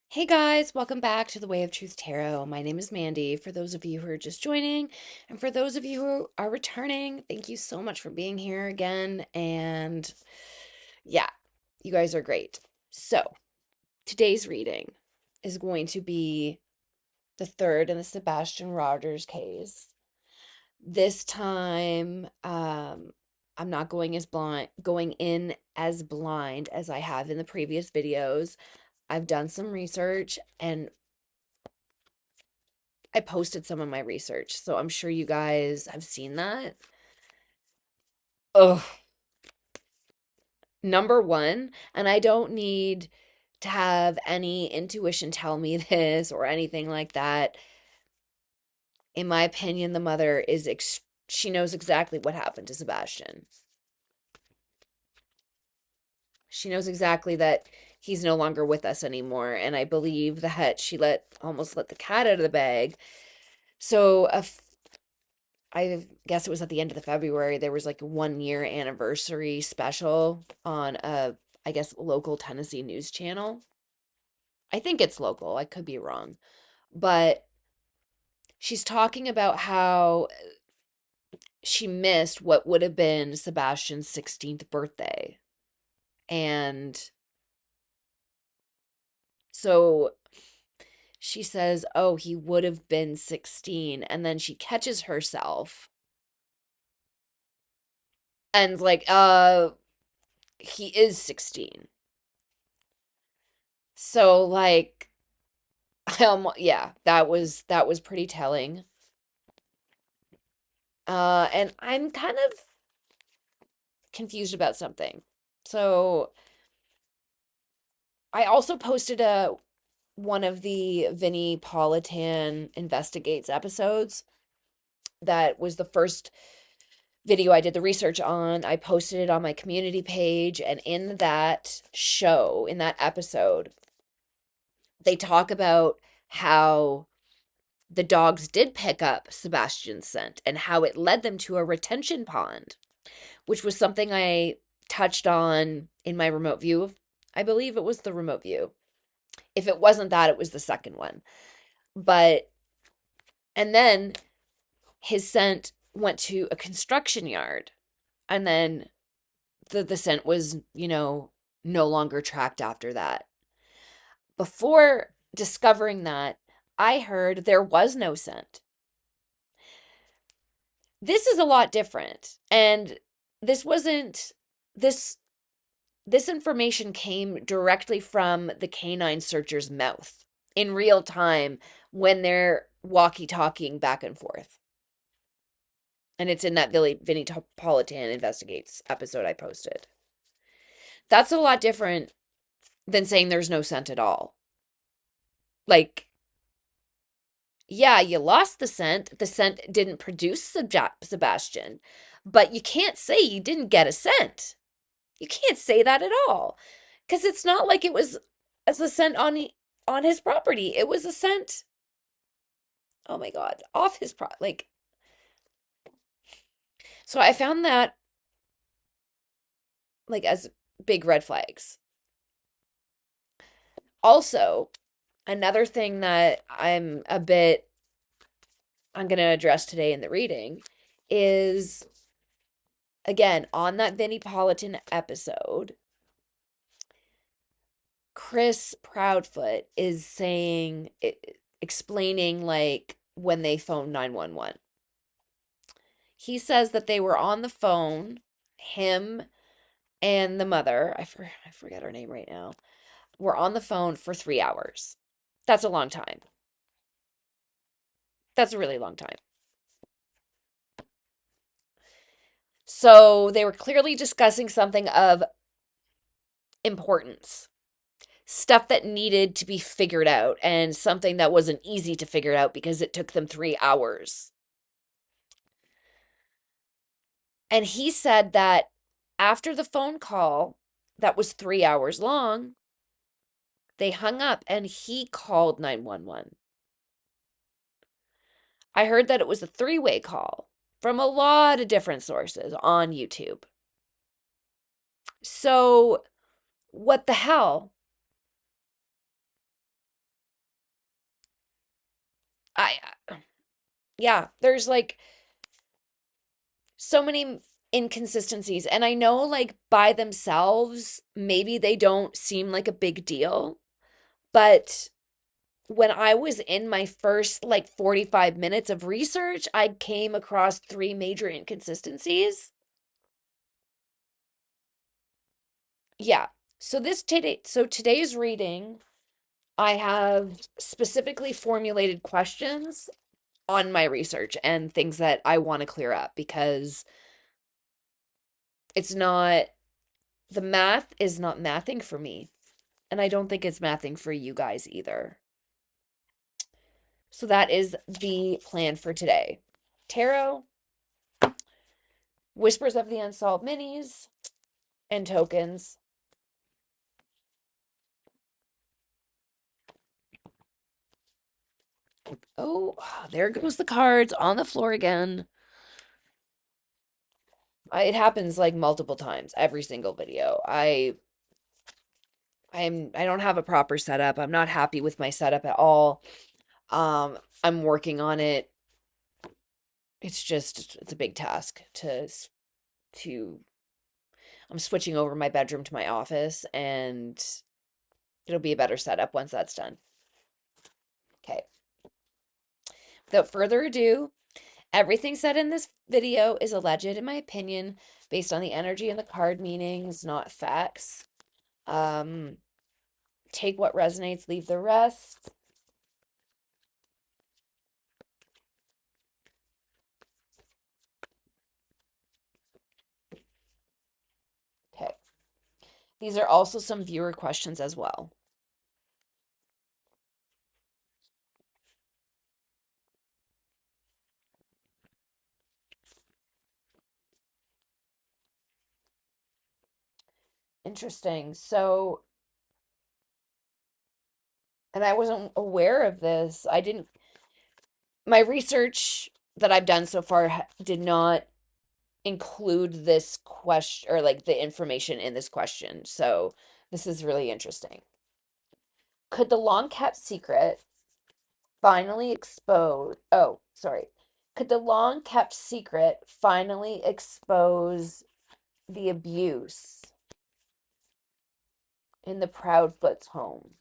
Hey guys, welcome back to the Way of Truth Tarot. My name is Mandy. For those of you who are just joining, and for those of you who are returning, thank you so much for being here again. And yeah, you guys are great. So, today's reading is going to be the third in the Sebastian Rogers case. This time, I'm not going in as blind as I have in the previous videos. I've done some research and I posted some of my research, so I'm sure you guys have seen that. Oh, number one, and I don't need to have any intuition tell me this or anything like that. In my opinion, the mother she knows exactly what happened to Sebastian. She knows exactly that he's no longer with us anymore, and I believe that she almost let the cat out of the bag. So I guess it was at the end of the February, there was like a 1 year anniversary special on I guess, local Tennessee news channel. I think it's local. I could be wrong. But she's talking about how she missed what would have been Sebastian's 16th birthday. And so she says, oh, he would have been 16. And then she catches herself and like, he is 16. So like yeah, that was pretty telling. And I'm kind of confused about something. So I also posted a one of the Vinnie Politan Investigates episodes. That was the first video I did the research on. I posted it on my community page, and in that show, in that episode, they talk about how the dogs did pick up Sebastian's scent and how it led them to a retention pond, which was something I touched on in my remote view. I believe it was the remote view. If it wasn't that, it was the second one. But, and then his scent went to a construction yard, and then the scent was, no longer tracked after that. Before discovering that, I heard there was no scent. This is a lot different. And this wasn't this this information came directly from the canine searcher's mouth in real time when they're walkie-talking back and forth. And it's in that Vinny Politan Investigates episode I posted. That's a lot different than saying there's no scent at all. Like, yeah, you lost the scent. The scent didn't produce Sebastian, but you can't say you didn't get a scent. You can't say that at all. Because it's not like it was as a scent on his property. It was a scent, oh my God, off his like. So I found that like as big red flags. Also, another thing that I'm going to address today in the reading is, again, on that Vinnie Politan episode, Chris Proudfoot is explaining like when they phoned 911. He says that they were on the phone, him and the mother, I forget her name right now, were on the phone for 3 hours. That's a long time. That's a really long time. So they were clearly discussing something of importance, stuff that needed to be figured out, and something that wasn't easy to figure out because it took them 3 hours. And he said that after the phone call that was 3 hours long, they hung up and he called 911. I heard that it was a three-way call from a lot of different sources on YouTube. So, what the hell? I yeah, there's like so many inconsistencies. And I know, like, by themselves, maybe they don't seem like a big deal. But when I was in my first like 45 minutes of research, I came across three major inconsistencies. Yeah. So today's reading, I have specifically formulated questions on my research and things that I want to clear up because it's not the math is not mathing for me. And I don't think it's mathing for you guys either. So that is the plan for today. Tarot, Whispers of the Unsolved Minis, and tokens. Oh, there goes the cards on the floor again. It happens like multiple times every single video. I don't have a proper setup. I'm not happy with my setup at all. I'm working on it. It's a big task to I'm switching over my bedroom to my office and it'll be a better setup once that's done. Okay. Without further ado, everything said in this video is alleged, in my opinion, based on the energy and the card meanings, not facts. Um, take what resonates, leave the rest. Okay. These are also some viewer questions as well. Interesting. So, and I wasn't aware of this. My research that I've done so far did not include this question or like the information in this question. So, this is really interesting. Could the long kept secret finally expose? Oh, sorry. Could the long kept secret finally expose the abuse in the Proudfoot's home?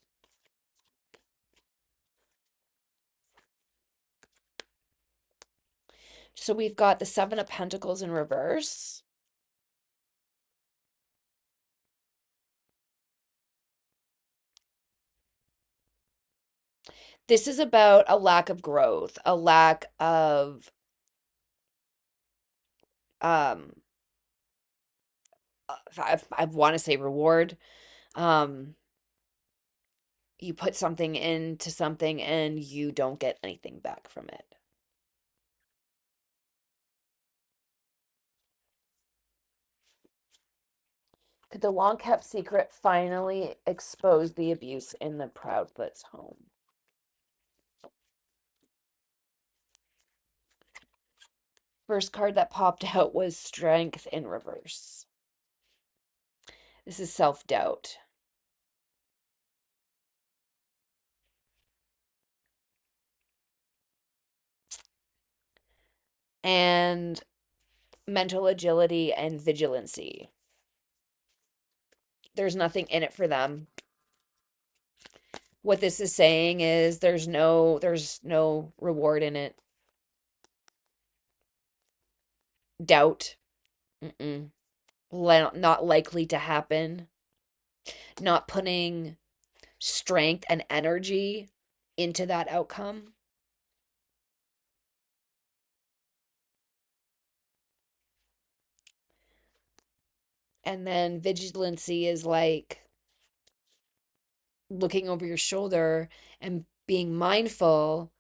So we've got the Seven of Pentacles in reverse. This is about a lack of growth, a lack of um I want to say reward. Um you put something into something and you don't get anything back from it. Could the long kept secret finally expose the abuse in the Proudfoot's home? First card that popped out was Strength in reverse. This is self doubt. And mental agility and vigilancy. There's nothing in it for them. What this is saying is there's no reward in it. Doubt. Mm-mm. Not likely to happen. Not putting strength and energy into that outcome. And then vigilancy is like looking over your shoulder and being mindful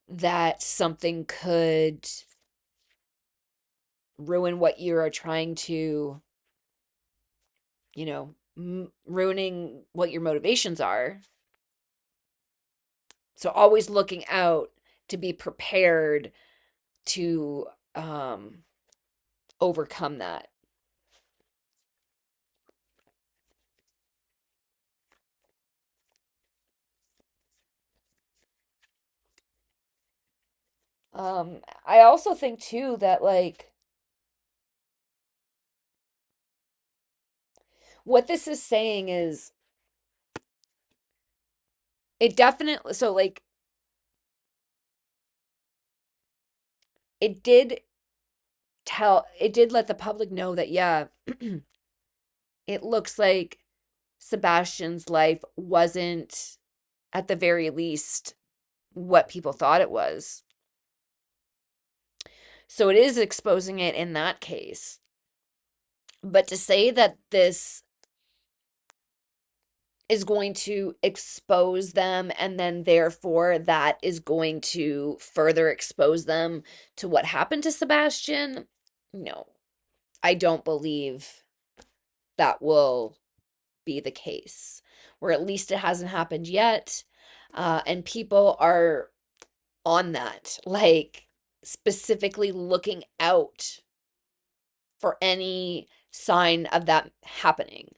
that something could ruin what you are trying to, ruining what your motivations are. So always looking out to be prepared to overcome that. I also think too that like what this is saying is it definitely so like it did it did let the public know that yeah, it looks like Sebastian's life wasn't at the very least what people thought it was. So it is exposing it in that case. But to say that this is going to expose them and then therefore that is going to further expose them to what happened to Sebastian, no, I don't believe that will be the case. Or at least it hasn't happened yet. And people are on that, like specifically looking out for any sign of that happening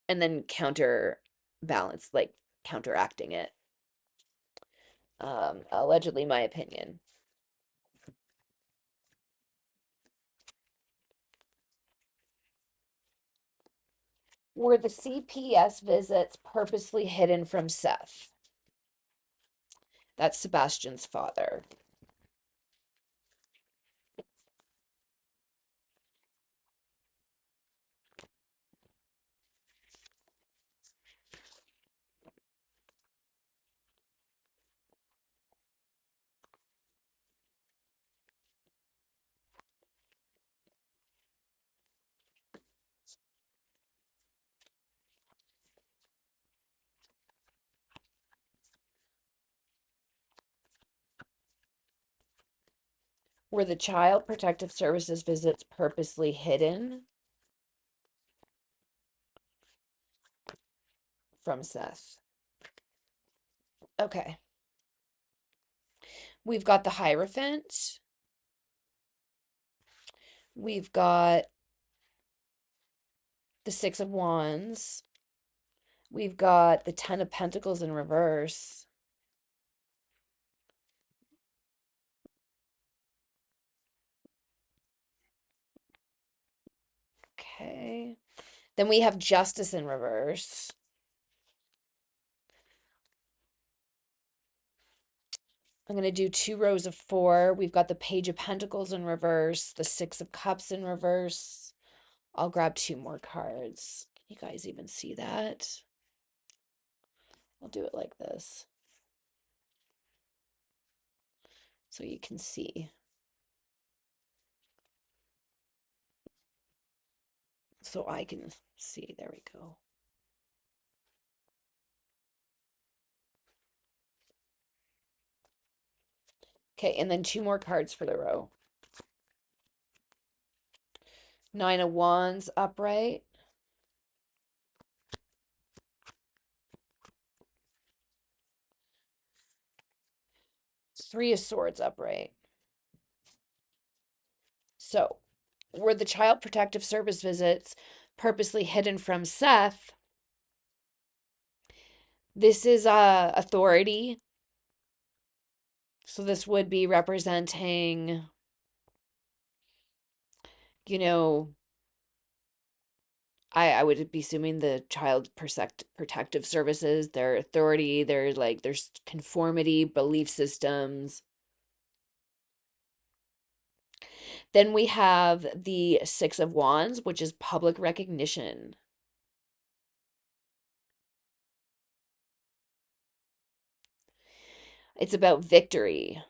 and then counterbalance, like counteracting it. Allegedly, my opinion. Were the CPS visits purposely hidden from Seth? That's Sebastian's father. Were the Child Protective Services visits purposely hidden from Seth? Okay. We've got the Hierophant. We've got the Six of Wands. We've got the Ten of Pentacles in reverse. Okay. Then we have Justice in reverse. I'm going to do 2 rows of 4. We've got the Page of Pentacles in reverse, the Six of Cups in reverse. I'll grab 2 more cards. Can you guys even see that? I'll do it like this so you can see. So I can see. There we go. Okay, and then 2 more cards for the row. 9 of Wands upright. 3 of Swords upright. So, were the Child Protective Service visits purposely hidden from Seth? This is authority. So this would be representing, you know, I would be assuming the protective services, their authority, their conformity, belief systems. Then we have the Six of Wands, which is public recognition. It's about victory.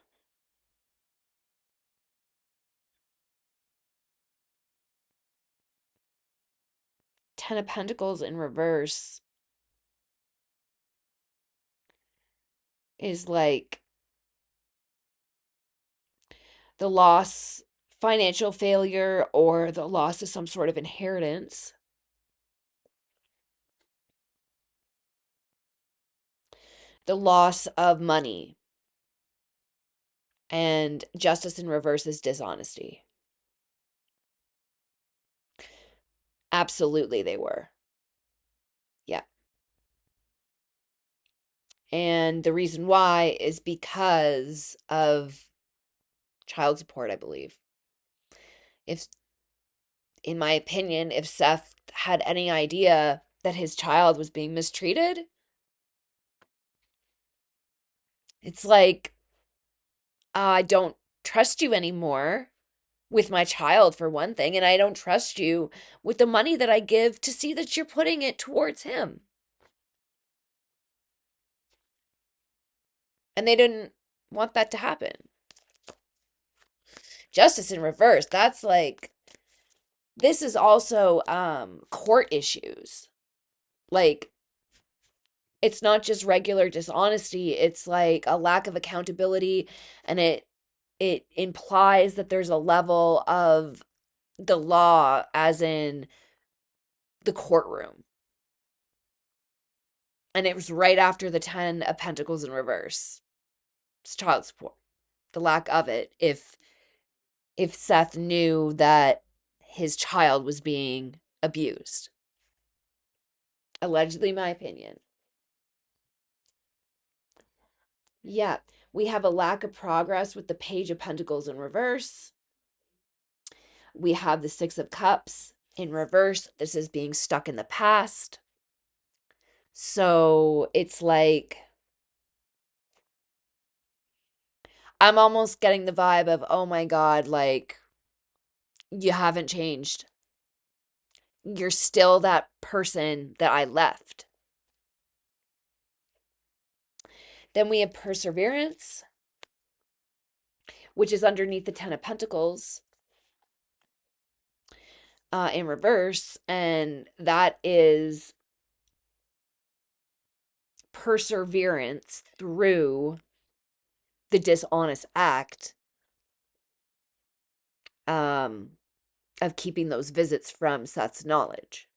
Ten of Pentacles in reverse is like the loss, financial failure, or the loss of some sort of inheritance. The loss of money. And Justice in reverse is dishonesty. Absolutely, they were. Yeah. And the reason why is because of child support, I believe. If, in my opinion, if Seth had any idea that his child was being mistreated, it's like, I don't trust you anymore with my child, for one thing, and I don't trust you with the money that I give to see that you're putting it towards him. And they didn't want that to happen. Justice in reverse, that's like, this is also court issues. Like, it's not just regular dishonesty, it's like a lack of accountability, and it implies that there's a level of the law, as in the courtroom. And it was right after the 10 of Pentacles in reverse. It's child support. The lack of it. If Seth knew that his child was being abused. Allegedly, my opinion. Yeah, we have a lack of progress with the Page of Pentacles in reverse. We have the Six of Cups in reverse. This is being stuck in the past. So it's like, I'm almost getting the vibe of, oh my God, like, you haven't changed. You're still that person that I left. Then we have perseverance, which is underneath the Ten of Pentacles in reverse. And that is perseverance through the dishonest act um, of keeping those visits from Seth's knowledge.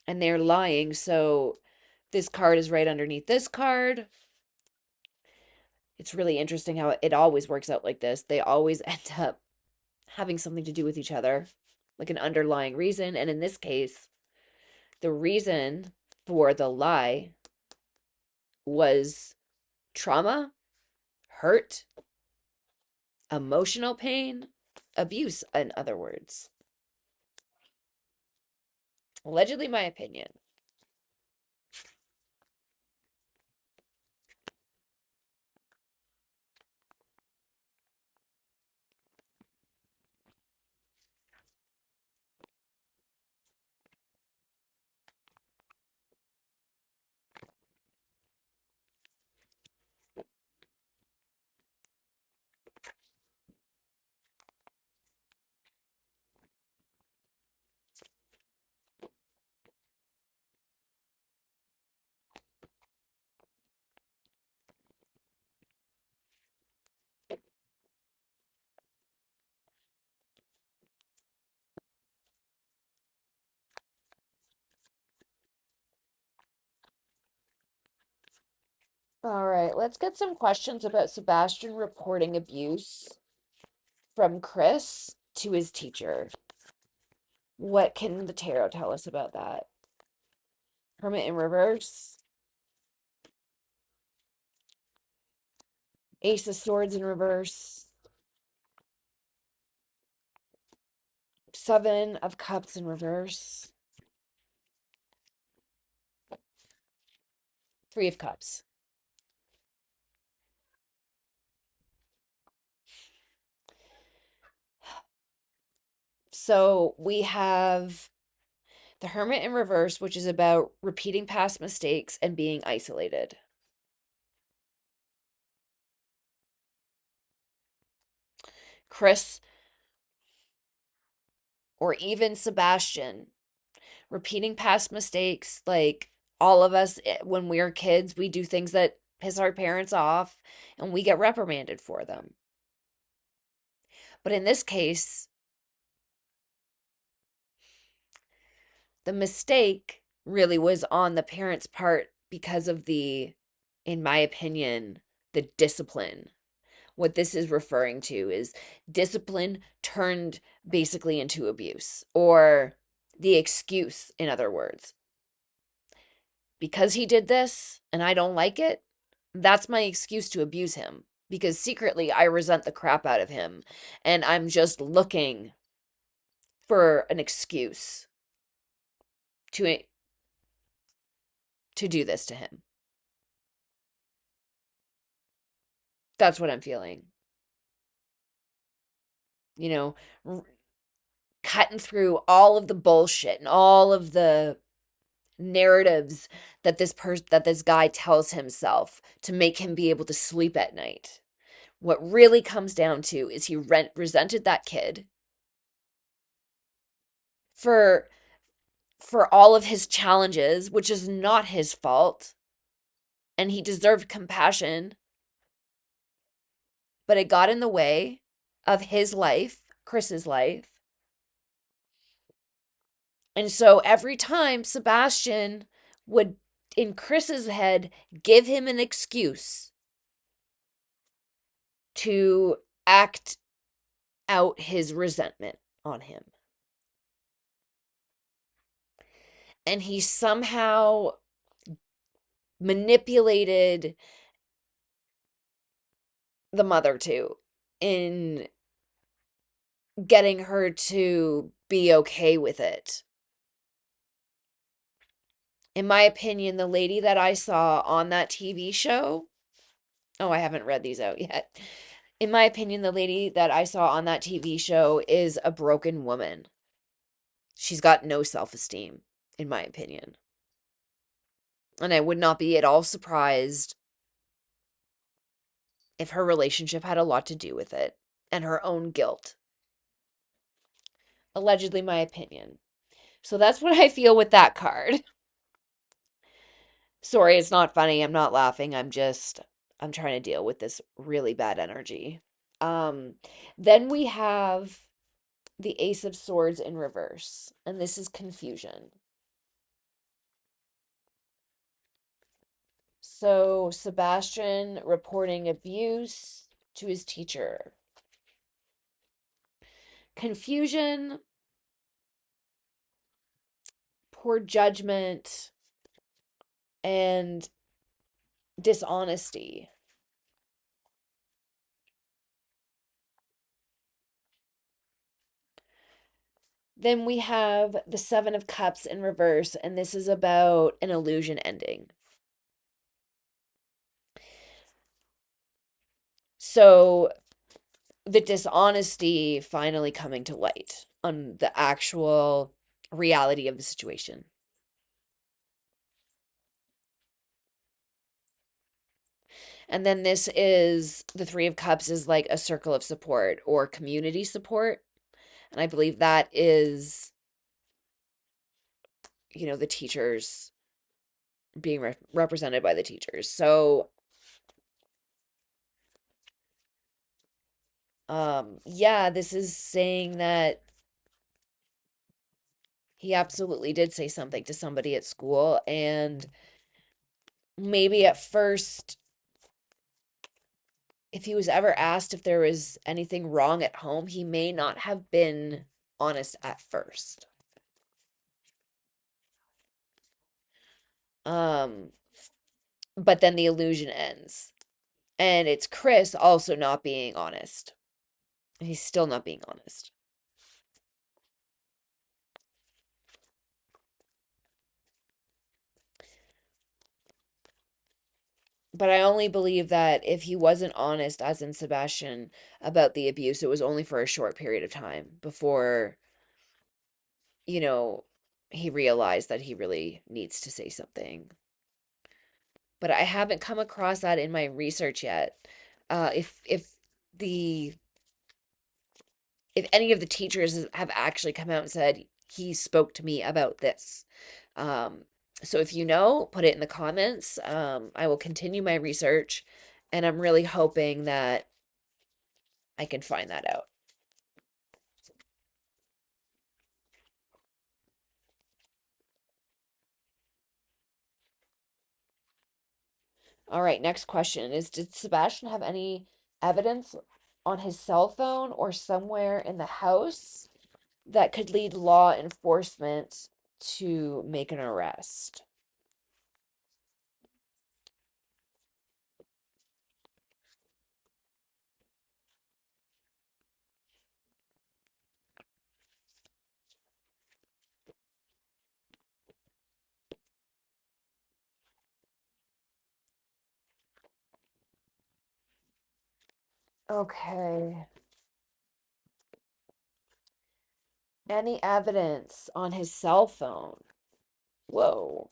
And they're lying. So this card is right underneath this card. It's really interesting how it always works out like this. They always end up having something to do with each other, like an underlying reason. And in this case, the reason for the lie was trauma, hurt, emotional pain, abuse, in other words. Allegedly, my opinion. All right, let's get some questions about Sebastian reporting abuse from Chris to his teacher. What can the tarot tell us about that? Hermit in reverse. Ace of Swords in reverse. Seven of Cups in reverse. Three of Cups. So we have the Hermit in reverse, which is about repeating past mistakes and being isolated. Chris, or even Sebastian, repeating past mistakes. Like, all of us, when we're kids, we do things that piss our parents off and we get reprimanded for them. But in this case, the mistake really was on the parents' part because of the, in my opinion, the discipline. What this is referring to is discipline turned basically into abuse, or The excuse, in other words. Because he did this and I don't like it, that's my excuse to abuse him. Because secretly I resent the crap out of him and I'm just looking for an excuse to do this to him. That's what I'm feeling. You know, cutting through all of the bullshit and all of the narratives that this guy tells himself to make him be able to sleep at night. What really comes down to is he resented that kid for all of his challenges, which is not his fault, and he deserved compassion, but it got in the way of his life, Chris's life. And so every time Sebastian would, in Chris's head, give him an excuse to act out his resentment on him. And he somehow manipulated the mother too in getting her to be okay with it. In my opinion, the lady that I saw on that TV show, oh, I haven't read these out yet. In my opinion, the lady that I saw on that TV show is a broken woman. She's got no self-esteem, in my opinion. And I would not be at all surprised if her relationship had a lot to do with it and her own guilt. Allegedly, my opinion. So that's what I feel with that card. Sorry, it's not funny. I'm not laughing. I'm trying to deal with this really bad energy. Um, then we have the Ace of Swords in reverse, and this is confusion. So, Sebastian reporting abuse to his teacher. Confusion, poor judgment, and dishonesty. Then we have the Seven of Cups in reverse, and this is about an illusion ending. So the dishonesty finally coming to light on the actual reality of the situation. And then this is the Three of Cups is like a circle of support or community support. And I believe that is, the teachers being represented by the teachers. So, yeah, this is saying that he absolutely did say something to somebody at school. And maybe at first, if he was ever asked if there was anything wrong at home, he may not have been honest at first. Um, but then the illusion ends. And it's Chris also not being honest. He's still not being honest. But I only believe that if he wasn't honest, as in Sebastian, about the abuse, it was only for a short period of time before, you know, he realized that he really needs to say something. But I haven't come across that in my research yet. If the if any of the teachers have actually come out and said he spoke to me about this. Um, so if you know, put it in the comments. I will continue my research, and I'm really hoping that I can find that out. All right, next question is, did Sebastian have any evidence on his cell phone or somewhere in the house that could lead law enforcement to make an arrest. Okay. Any evidence on his cell phone? Whoa.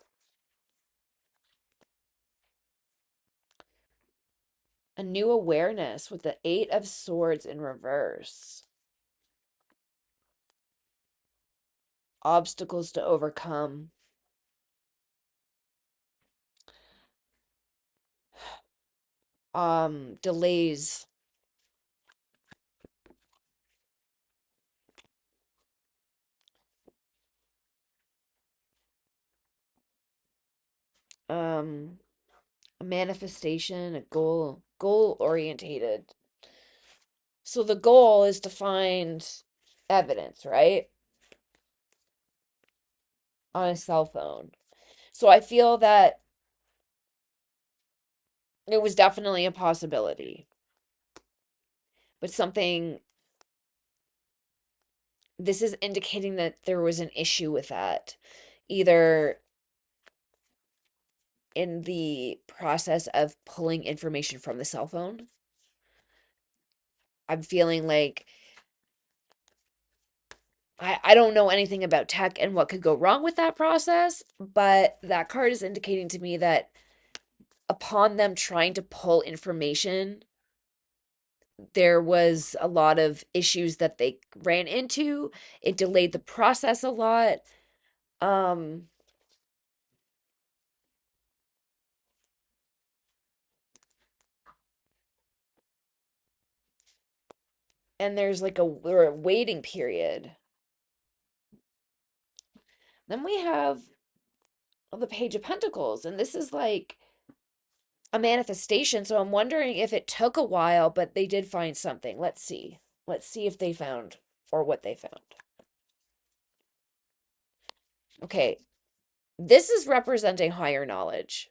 A new awareness with the Eight of Swords in reverse. Obstacles to overcome. Delays. Um, a manifestation, a goal orientated. So the goal is to find evidence, right? On a cell phone. So I feel that it was definitely a possibility, but something, this is indicating that there was an issue with that, either in the process of pulling information from the cell phone. I'm feeling like I don't know anything about tech and what could go wrong with that process, but that card is indicating to me that upon them trying to pull information, there was a lot of issues that they ran into. It delayed the process a lot. Um, and there's like a waiting period. Then we have the Page of Pentacles, and this is like a manifestation. So I'm wondering if it took a while, but they did find something. Let's see. Let's see if they found or what they found. Okay, this is representing higher knowledge.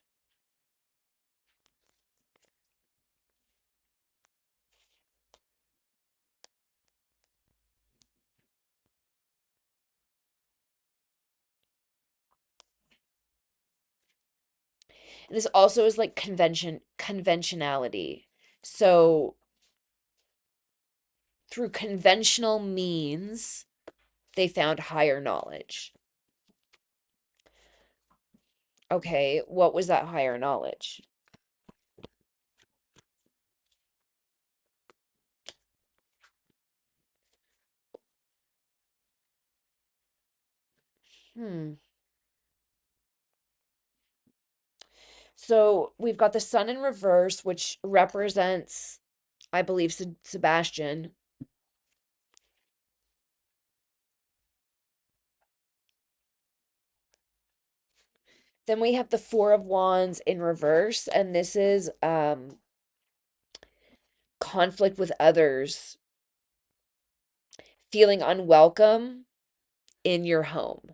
This also is like conventionality. So through conventional means, they found higher knowledge. Okay, what was that higher knowledge? Hmm. So we've got the sun in reverse, which represents, I believe, Sebastian. Then we have the four of wands in reverse, and this is conflict with others, feeling unwelcome in your home.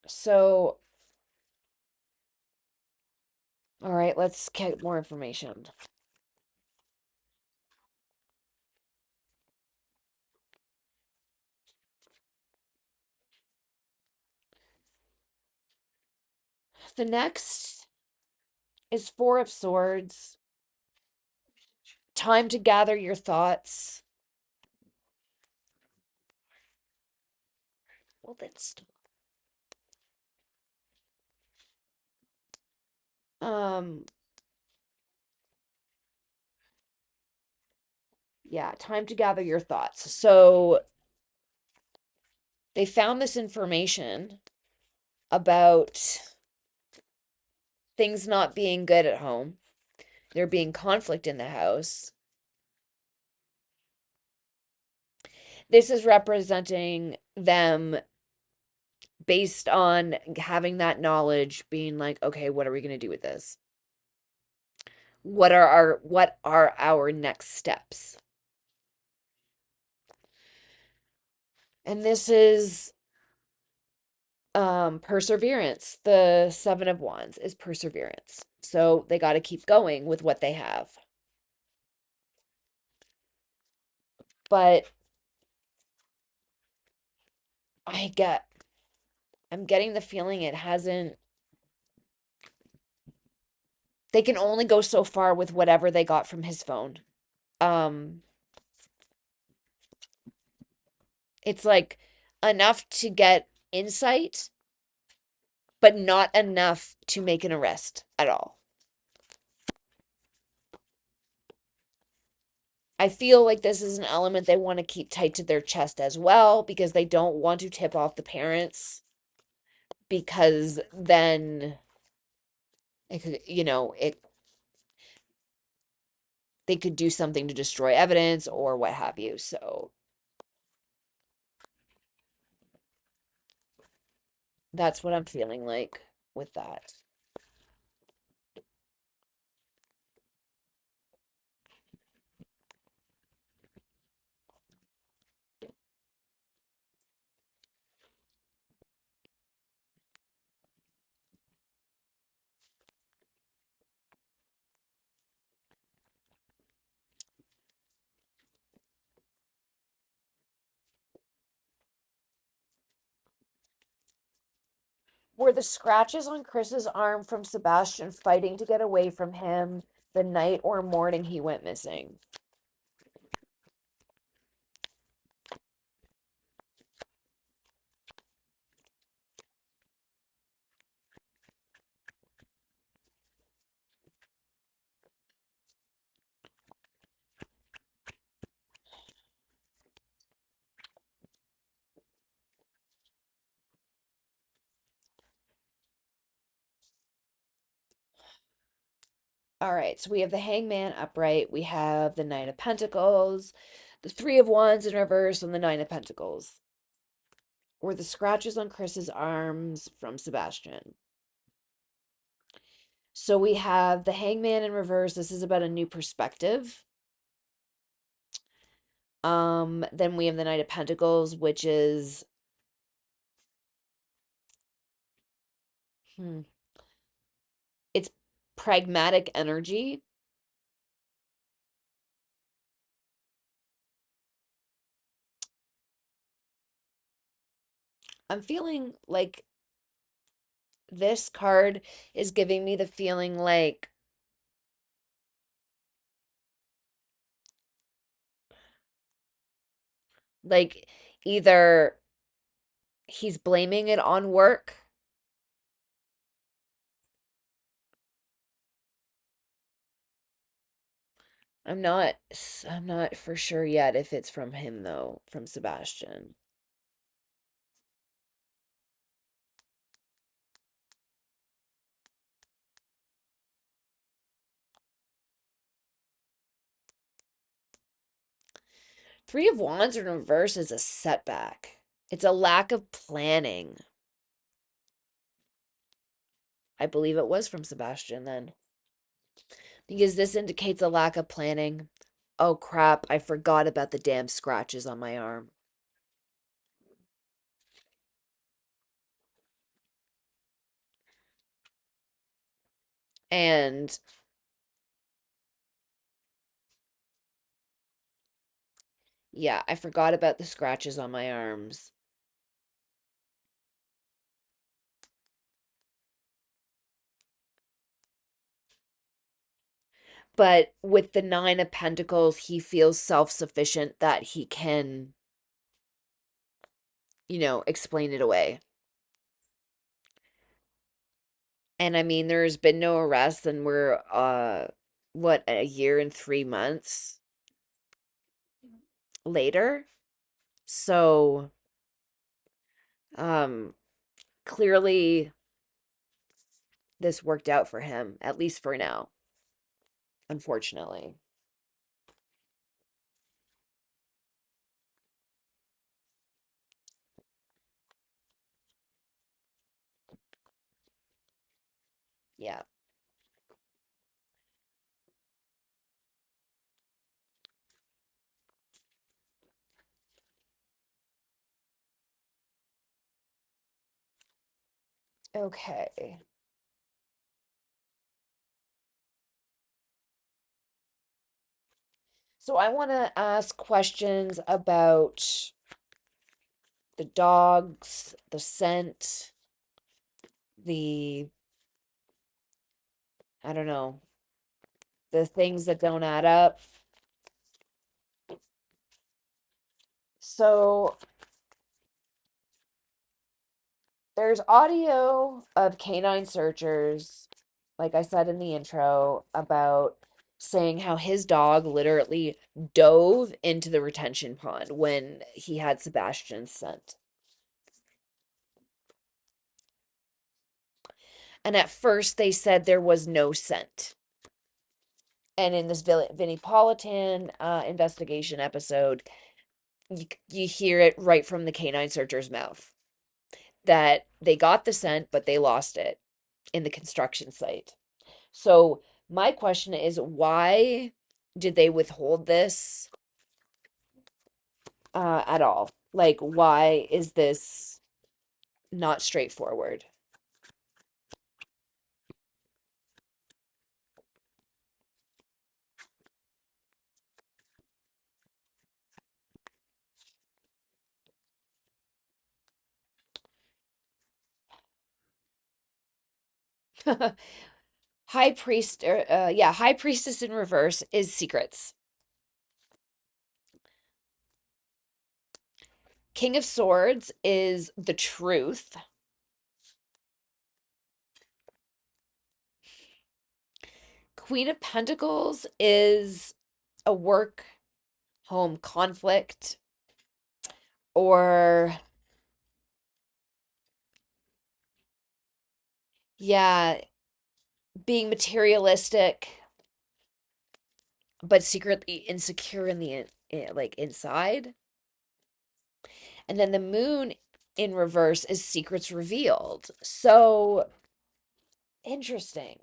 So, all right, let's get more information. The next is Four of Swords. Time to gather your thoughts. Well, that's um yeah, time to gather your thoughts. So they found this information about things not being good at home. There being conflict in the house. This is representing them based on having that knowledge, being like, okay, what are we going to do with this? What are our next steps? And this is perseverance. The 7 of Wands is perseverance. So they got to keep going with what they have. But I get I'm getting the feeling it hasn't they can only go so far with whatever they got from his phone. Um it's like enough to get insight, but not enough to make an arrest at all. I feel like this is an element they want to keep tight to their chest as well because they don't want to tip off the parents because then it could, they could do something to destroy evidence or what have you. So that's what I'm feeling like with that. Were the scratches on Chris's arm from Sebastian fighting to get away from him the night or morning he went missing? All right, so we have the Hangman upright, we have the Nine of Pentacles, the Three of Wands in reverse, and the Nine of Pentacles. Were the scratches on Chris's arms from Sebastian? So we have the Hangman in reverse. This is about a new perspective. Then we have the Knight of Pentacles, which is hmm, it's pragmatic energy. I'm feeling like this card is giving me the feeling like either he's blaming it on work. I'm not for sure yet if it's from him though, from Sebastian. Three of Wands in reverse is a setback. It's a lack of planning. I believe it was from Sebastian then. Because this indicates a lack of planning. Oh crap, I forgot about the damn scratches on my arm. And yeah, I forgot about the scratches on my arms. But with the Nine of Pentacles, he feels self-sufficient that he can, explain it away. And I mean, there's been no arrests, and we're what, a year and 3 months later. So um clearly this worked out for him, at least for now, unfortunately. Yeah. Okay. So I want to ask questions about the dogs, the scent, the, I don't know, the things that don't add up. So there's audio of canine searchers, like I said in the intro, about saying how his dog literally dove into the retention pond when he had Sebastian's scent. And at first they said there was no scent. And in this Vinnie Politan investigation episode, you hear it right from the canine searcher's mouth that they got the scent, but they lost it in the construction site. So my question is, why did they withhold this at all? Like, why is this not straightforward? High priestess in reverse is secrets. King of Swords is the truth. Queen of Pentacles is a work home conflict, or yeah, being materialistic but secretly insecure in like inside. And then the moon in reverse is secrets revealed. So interesting.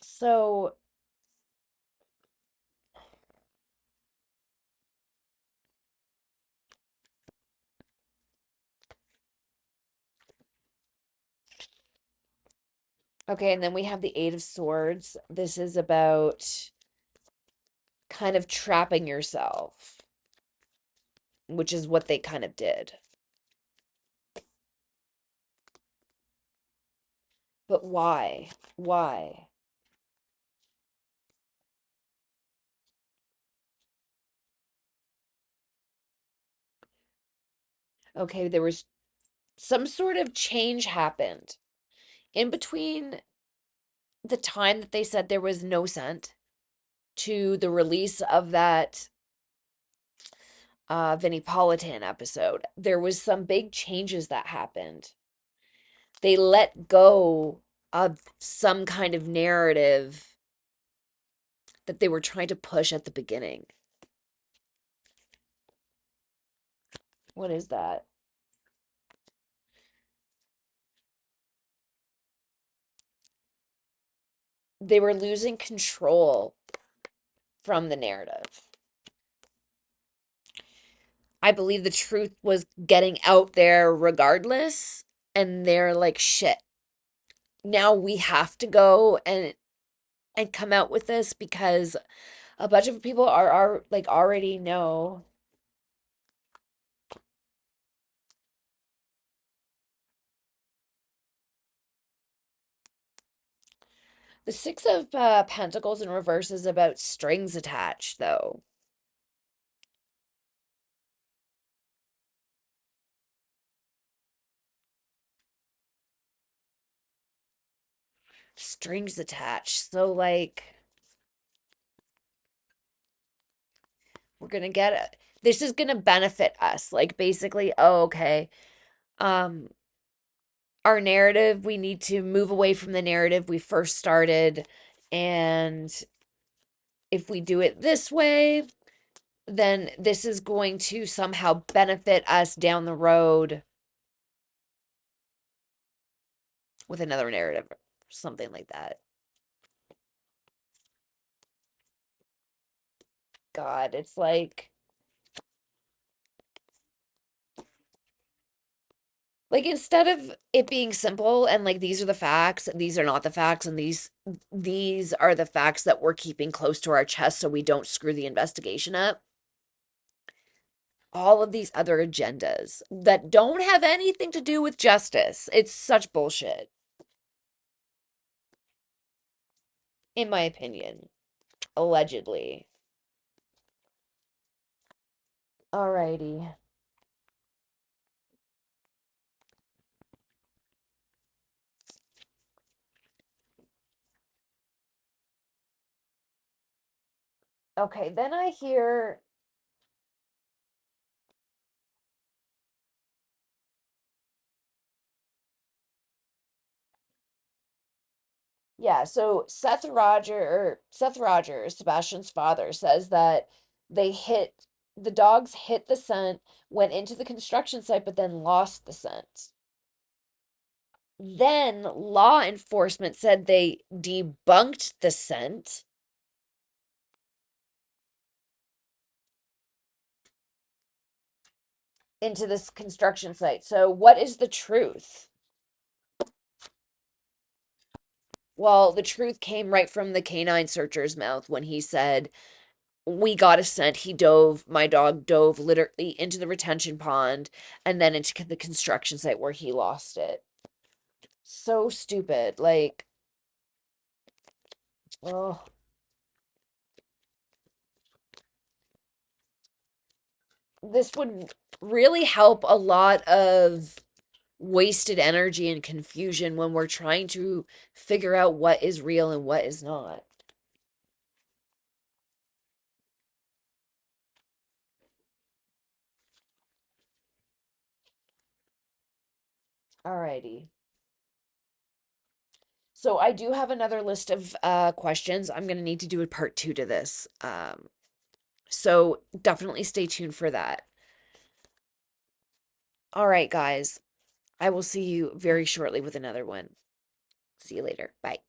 So, okay, and then we have the Eight of Swords. This is about kind of trapping yourself, which is what they kind of did. But why? Why? Okay, there was some sort of change happened in between the time that they said there was no scent to the release of that Vinnie Politan episode. There was some big changes that happened. They let go of some kind of narrative that they were trying to push at the beginning. What is that? They were losing control from the narrative. I believe the truth was getting out there regardless. And they're like, shit, now we have to go and come out with this because a bunch of people are like already know. The Six of Pentacles in reverse is about strings attached, though. Strings attached. So, like, we're gonna get it. This is gonna benefit us. Like, basically, oh, okay. Um, our narrative, we need to move away from the narrative we first started. And if we do it this way, then this is going to somehow benefit us down the road with another narrative, something like that. God, it's like instead of it being simple and like these are the facts, these are not the facts, and these are the facts that we're keeping close to our chest so we don't screw the investigation up. All of these other agendas that don't have anything to do with justice. It's such bullshit, in my opinion. Allegedly. Alrighty. Okay, then I hear, yeah, so Seth Rogers, Sebastian's father, says that they hit the dogs hit the scent, went into the construction site, but then lost the scent. Then law enforcement said they debunked the scent into this construction site. So what is the truth? Well, the truth came right from the canine searcher's mouth when he said, we got a scent. My dog dove literally into the retention pond and then into the construction site where he lost it. So stupid. Like, oh, this would really help a lot of wasted energy and confusion when we're trying to figure out what is real and what is not. Alrighty. So I do have another list of questions. I'm gonna need to do a part two to this. So definitely stay tuned for that. All right, guys. I will see you very shortly with another one. See you later. Bye.